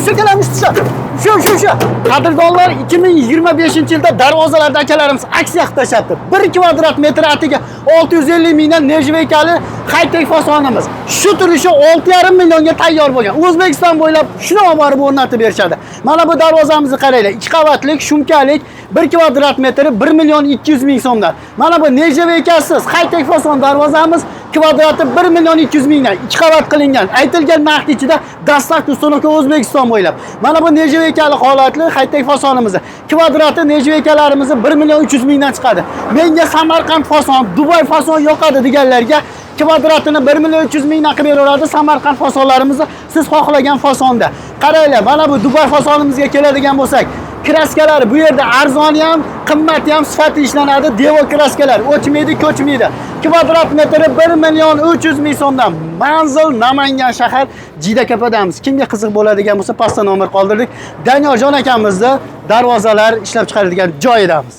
Shu kalamiz shu. Qadrdonlar 2025 yilda darvozalarda akalarimiz aksiya qilib 1 kvadrat metr atiga 650 mingdan nejveykali high-tech fasonimiz. Shu turishi 6,5 millionga tayyor bo'lgan. O'zbekiston bo'ylab shuni olib borib o'rnatib berishadi. Mana bu darvozamizni qaranglar. 2 qavatlik, shumkalik, 1 kvadrat metri 1 million 200 ming so'mdan. Mana bu nejveykasiz high-tech fason darvozamiz kvadrati 1 million 200 mingdan 2 qavat qilingan. Aytilgan narx ichida dastlabki ustunoka O'zbekiston bo'ylab. Mana bu nejveykali holatli high-tech fasonimiz. Kvadrati nejveykalarimizni 1 million 300 mingdan chiqadi. Menga Samarqand fason, Dubai fason yoqadi deganlarga kvadratini 1 million 300 mingdan qilib beradi. Samarqand fasonlarimizni siz xohlagan fasonda. Qaranglar, mana bu Dubai fasonimizga keladigan bo'lsak, kraskalar bu yerda arzoni ham, qimmati ham sifatli ishlanadi. Devo kraskalar o'chmaydi, ko'chmaydi. Kvadrat metri 1 million 300 ming so'mdan. Manzil Namangan shahar Jidakapadamiz. Kimga qiziq bo'ladigan bo'lsa, pastda nomer qoldirdik. Danyorjon akamizni darvozalar ishlab chiqaradigan joyidamiz.